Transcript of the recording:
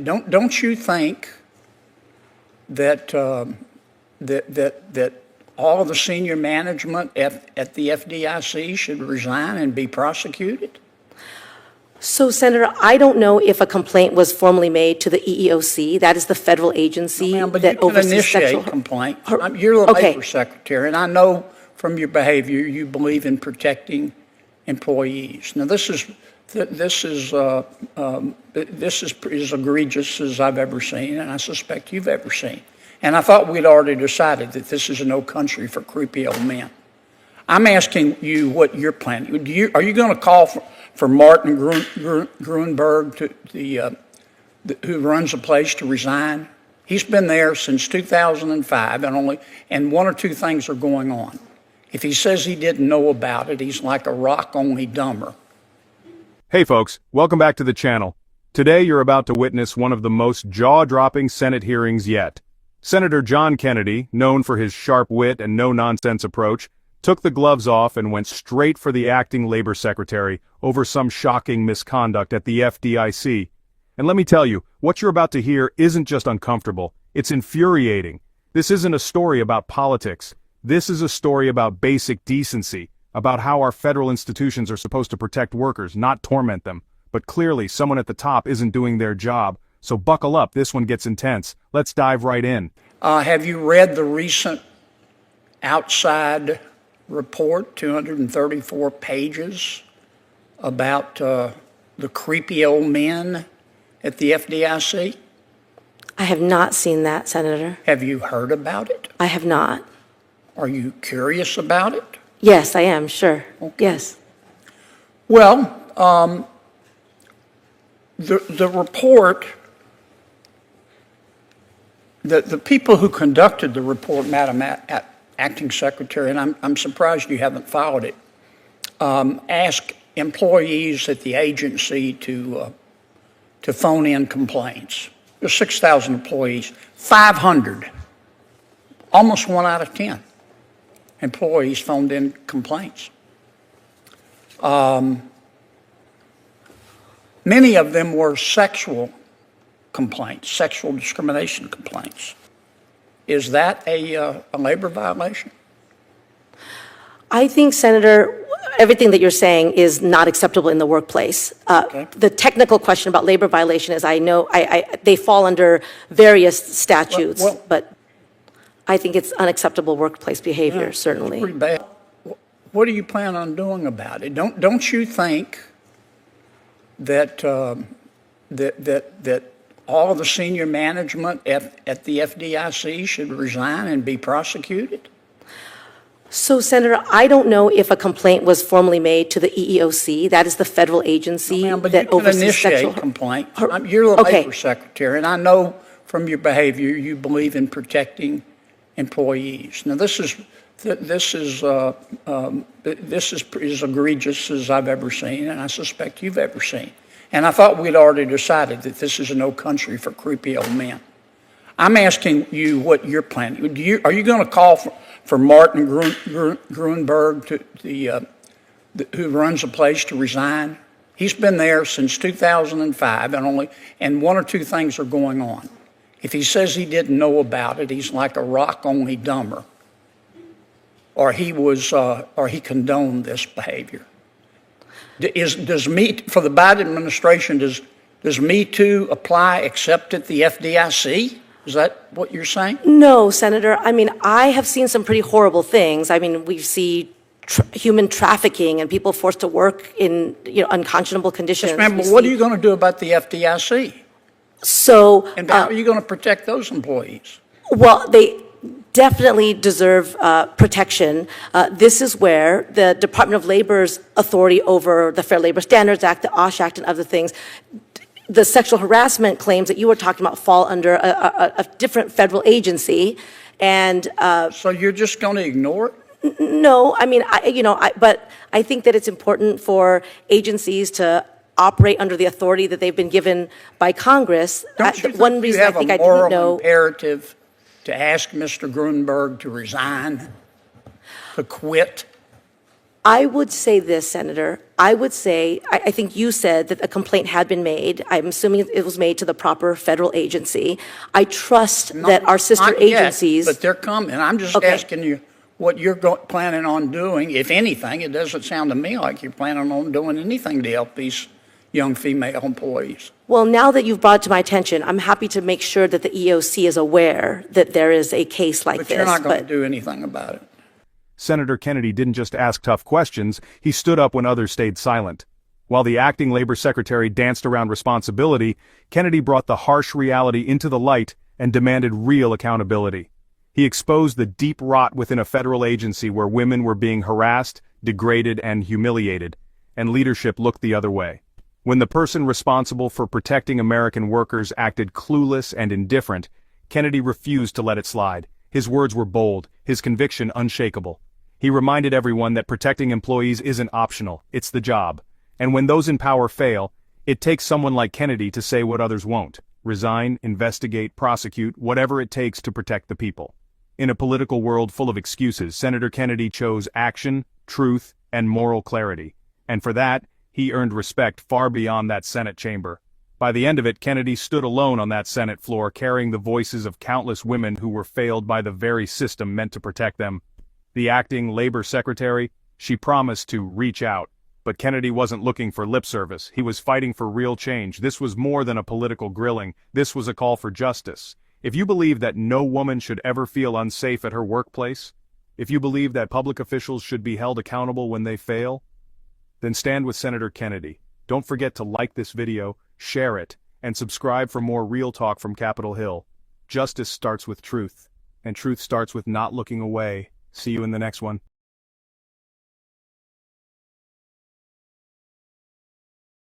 Don't you think that that all of the senior management at the FDIC should resign and be prosecuted? So, Senator, I don't know if a complaint was formally made to the EEOC. That is the federal agency Ma'am, but that you can oversees initiate sexual complaints. You're the Okay. labor secretary, and I know from your behavior you believe in protecting employees. Now, this is as egregious as I've ever seen, and I suspect you've ever seen. And I thought we'd already decided that this is no country for creepy old men. I'm asking you what you're planning. Are you going to call for Martin Gruenberg, who runs the place, to resign? He's been there since 2005, and one or two things are going on. If he says he didn't know about it, he's like a rock, only dumber. Hey folks, welcome back to the channel. Today you're about to witness one of the most jaw-dropping Senate hearings yet. Senator John Kennedy, known for his sharp wit and no-nonsense approach, took the gloves off and went straight for the acting labor secretary over some shocking misconduct at the FDIC. And let me tell you, what you're about to hear isn't just uncomfortable, it's infuriating. This isn't a story about politics. This is a story about basic decency, about how our federal institutions are supposed to protect workers, not torment them. But clearly, someone at the top isn't doing their job. So buckle up, this one gets intense. Let's dive right in. Have you read the recent outside report, 234 pages, about the creepy old men at the FDIC? I have not seen that, Senator. Have you heard about it? I have not. Are you curious about it? Yes, I am, sure. Okay. Yes. Well, the report, the people who conducted the report, Madam Acting Secretary, and I'm surprised you haven't followed it, asked employees at the agency to phone in complaints. There's 6,000 employees, 500, almost 1 out of 10 employees phoned in complaints. Many of them were sexual complaints, sexual discrimination complaints. Is that a labor violation? I think, Senator, everything that you're saying is not acceptable in the workplace. Okay. The technical question about labor violation is, I know they fall under various statutes, but I think it's unacceptable workplace behavior, certainly. Pretty bad. What do you plan on doing about it? Don't you think that that all of the senior management at the FDIC should resign and be prosecuted? So, Senator, I don't know if a complaint was formally made to the EEOC. That is the federal agency Ma'am, but that you can oversees initiate sexual complaints. You're the Okay. labor secretary, and I know from your behavior you believe in protecting employees. Now, this is as egregious as I've ever seen, and I suspect you've ever seen. And I thought we'd already decided that this is no country for creepy old men. I'm asking you what you're planning. Are you going to call for Martin Gruenberg, who runs the place, to resign? He's been there since 2005, and one or two things are going on. If he says he didn't know about it, he's like a rock, only dumber. Or he condoned this behavior. For the Biden administration, does Me Too apply except at the FDIC? Is that what you're saying? No, Senator. I mean, I have seen some pretty horrible things. I mean, we see human trafficking and people forced to work in unconscionable conditions. Yes, ma'am, but what are you going to do about the FDIC? So, And how are you going to protect those employees? well, they definitely deserve protection. This is where the Department of Labor's authority over the Fair Labor Standards Act, the OSH Act, and other things, the sexual harassment claims that you were talking about fall under a different federal agency. And So you're just going to ignore it? no, I mean, but I think that it's important for agencies to operate under the authority that they've been given by Congress. Don't you One think reason you I have think a I didn't moral know. imperative to ask Mr. Gruenberg to resign, to quit? I would say this, Senator. I would say, I think you said that a complaint had been made. I'm assuming it was made to the proper federal agency. I trust that our sister Not yet, agencies. but they're coming. I'm just Okay. asking you what you're planning on doing, if anything. It doesn't sound to me like you're planning on doing anything to help these young female employees. Well, now that you've brought it to my attention, I'm happy to make sure that the EOC is aware that there is a case like But this. you're not going to do anything about it. Senator Kennedy didn't just ask tough questions, he stood up when others stayed silent. While the acting labor secretary danced around responsibility, Kennedy brought the harsh reality into the light and demanded real accountability. He exposed the deep rot within a federal agency where women were being harassed, degraded, and humiliated, and leadership looked the other way. When the person responsible for protecting American workers acted clueless and indifferent, Kennedy refused to let it slide. His words were bold, his conviction unshakable. He reminded everyone that protecting employees isn't optional, it's the job. And when those in power fail, it takes someone like Kennedy to say what others won't. Resign, investigate, prosecute, whatever it takes to protect the people. In a political world full of excuses, Senator Kennedy chose action, truth, and moral clarity. And for that, he earned respect far beyond that Senate chamber. By the end of it, Kennedy stood alone on that Senate floor, carrying the voices of countless women who were failed by the very system meant to protect them. The acting labor secretary, she promised to reach out. But Kennedy wasn't looking for lip service. He was fighting for real change. This was more than a political grilling. This was a call for justice. If you believe that no woman should ever feel unsafe at her workplace, if you believe that public officials should be held accountable when they fail, then stand with Senator Kennedy. Don't forget to like this video, share it, and subscribe for more real talk from Capitol Hill. Justice starts with truth, and truth starts with not looking away. See you in the next one.